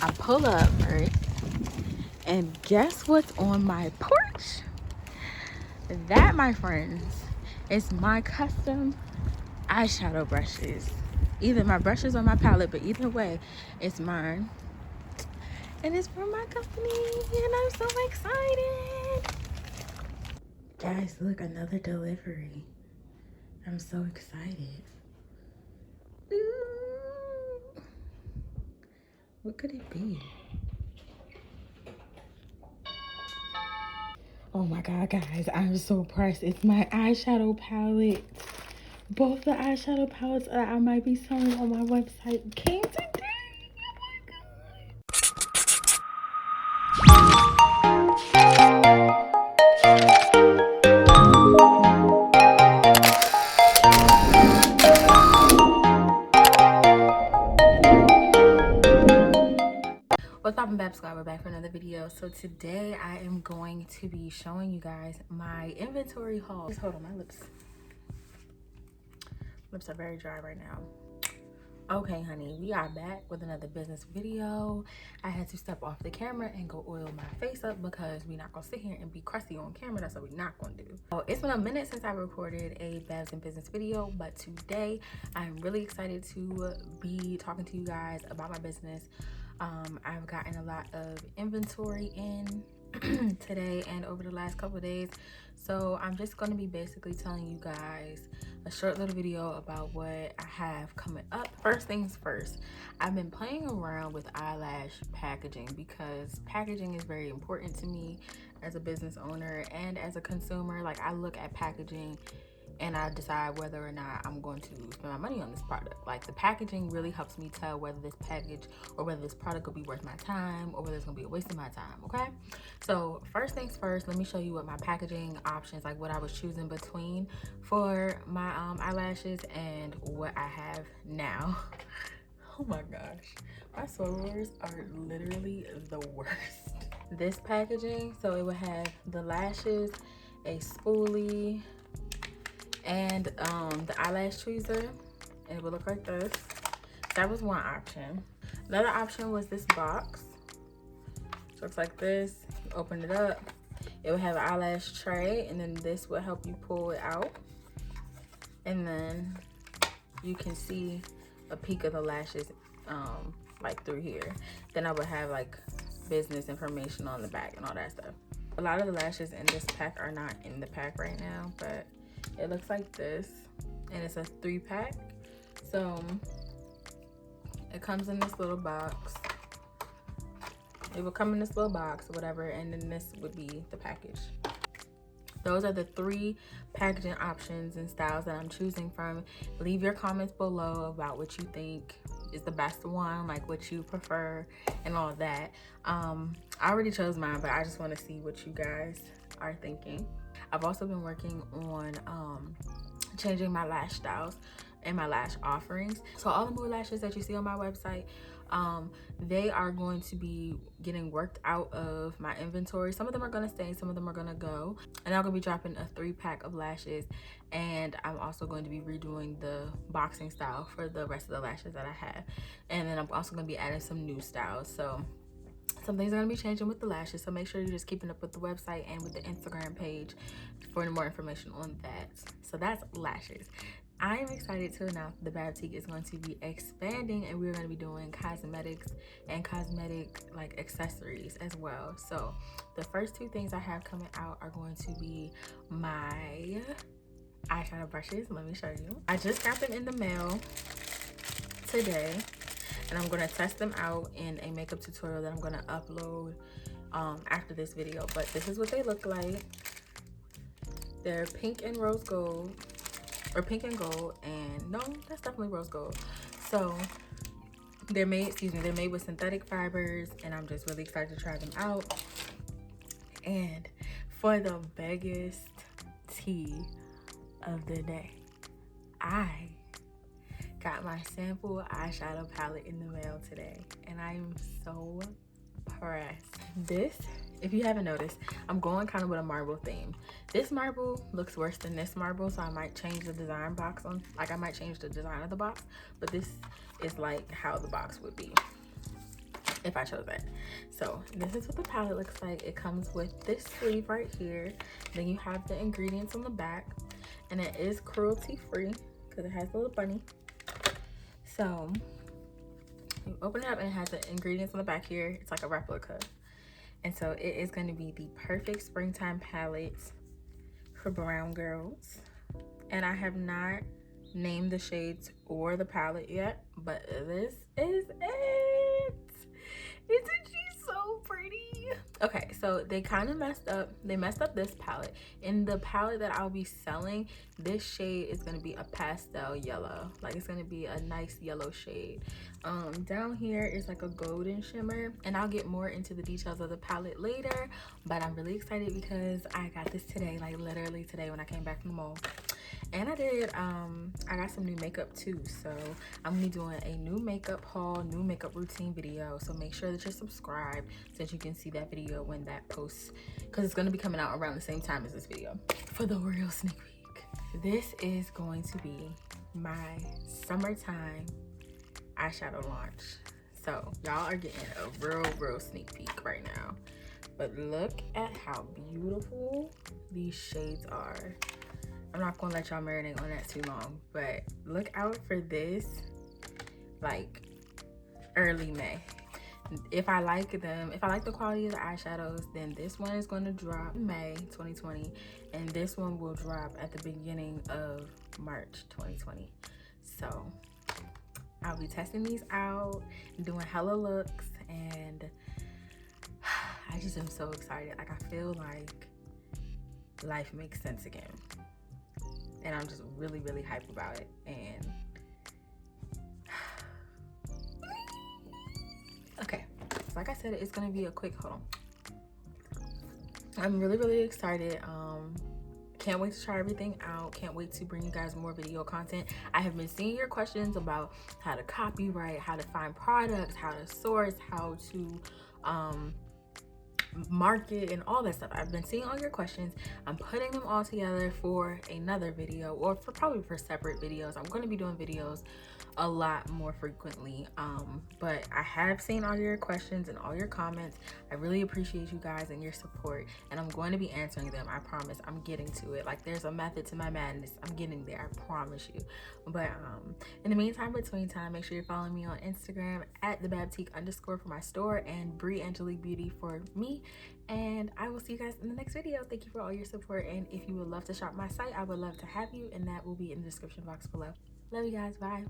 I pull up, right? And guess what's on my porch? That, my friends, is my custom eyeshadow brushes. Either my brushes or my palette, but either way, it's mine. And it's from my company, and I'm so excited. Guys, look, another delivery. I'm so excited. Ooh. What could it be? Oh my god, guys, I'm so pressed. It's my eyeshadow palette. Both the eyeshadow palettes that I might be selling on my website came today. What's up, BABSQUAD? We're back for another video. So today I am going to be showing you guys my inventory haul. Just hold on, my lips are very dry right now. Okay, honey, we are back with another business video. I had to step off the camera and go oil my face up because we're not gonna sit here and be crusty on camera. That's what we're not gonna do. So it's been a minute since I recorded a Babs and Business video, but today I'm really excited to be talking to you guys about my business. I've gotten a lot of inventory in today and over the last couple of days, so I'm just going to be basically telling you guys a short little video about what I have coming up. First things first, I've been playing around with eyelash packaging because packaging is very important to me as a business owner and as a consumer. Like, I look at packaging and I decide whether or not I'm going to spend my money on this product. Like, the packaging really helps me tell whether this package or whether this product will be worth my time or whether it's gonna be a waste of my time, okay? So first things first, let me show you what my packaging options, like what I was choosing between for my eyelashes and what I have now. Oh my gosh, my sorors are literally the worst. This packaging, so it would have the lashes, a spoolie, and the eyelash tweezer, and it would look like this. That was one option. Another option was this box. It looks like this. You open it up, it would have an eyelash tray, and then this would help you pull it out, and then you can see a peek of the lashes like through here. Then I would have like business information on the back and all that stuff. A lot of the lashes in this pack are not in the pack right now, but it looks like this, and it's a 3-pack. So it comes in this little box. It will come in this little box or whatever, and then this would be the package. Those are the 3 packaging options and styles that I'm choosing from. Leave your comments below about what you think is the best one, like what you prefer and all of that. I already chose mine, but I just want to see what you guys are thinking. I've also been working on changing my lash styles and my lash offerings. So all the new lashes that you see on my website, they are going to be getting worked out of my inventory. Some of them are going to stay, some of them are going to go, and I'm going to be dropping a 3-pack of lashes, and I'm also going to be redoing the boxing style for the rest of the lashes that I have, and then I'm also going to be adding some new styles. So some things are going to be changing with the lashes, so make sure you're just keeping up with the website and with the Instagram page for more information on that. So that's lashes. I am excited to announce the Boutique is going to be expanding, and we're going to be doing cosmetics and cosmetic like accessories as well. So the first 2 things I have coming out are going to be my eyeshadow brushes. Let me show you. I just got them in the mail today, and I'm going to test them out in a makeup tutorial that I'm going to upload after this video. But this is what they look like. They're pink and rose gold, or pink and gold, and no, that's definitely rose gold. So they're made, they're made with synthetic fibers, and I'm just really excited to try them out. And for the biggest tea of the day, I got my sample eyeshadow palette in the mail today, and I am so pressed. This, if you haven't noticed, I'm going kind of with a marble theme. This marble looks worse than this marble, so I might change the design box on, like I might change the design of the box, but this is like how the box would be. if I chose that. So this is what the palette looks like. It comes with this sleeve right here. Then you have the ingredients on the back, and it is cruelty free because it has a little bunny. So you open it up and it has the ingredients on the back here. It's like a replica. And so it is going to be the perfect springtime palette for brown girls. And I have not named the shades or the palette yet, but this is it. Isn't she so pretty? Okay, so they kind of messed up. They messed up this palette. In the palette that I'll be selling, this shade is going to be a pastel yellow. Like, it's going to be a nice yellow shade. Down here is like a golden shimmer, and I'll get more into the details of the palette later, but I'm really excited because I got this today, like literally today when I came back from the mall. And I got some new makeup too, so I'm gonna be doing a new makeup haul, new makeup routine video. So make sure that you're subscribed so that you can see that video when that posts, because it's gonna be coming out around the same time as this video. For the real sneak peek, this is going to be my summertime eyeshadow launch. So y'all are getting a real sneak peek right now. But look at how beautiful these shades are. I'm not gonna let y'all marinate on that too long, but look out for this like early May. If I like them, if I like the quality of the eyeshadows, then this one is gonna drop May 2020, and this one will drop at the beginning of March 2020. So I'll be testing these out, doing hella looks, and I just am so excited. Like, I feel like life makes sense again. And I'm just really hyped about it. And okay, so like I said, it's gonna be a quick hold on. I'm really excited. Can't wait to try everything out. Can't wait to bring you guys more video content. I have been seeing your questions about how to copyright, how to find products, how to source, how to market, and all that stuff. I've been seeing all your questions. I'm putting them all together for another video, or probably for separate videos. I'm going to be doing videos a lot more frequently, but I have seen all your questions and all your comments. I really appreciate you guys and your support, and I'm going to be answering them. I promise. I'm getting to it. Like, there's a method to my madness. I'm getting there, I promise you. But in the meantime, between time, make sure you're following me on Instagram at @thebabtique_ for my store, and Brie Angelique Beauty for me. And I will see you guys in the next video. Thank you for all your support, and if you would love to shop my site, I would love to have you, and that will be in the description box below. Love you guys. Bye.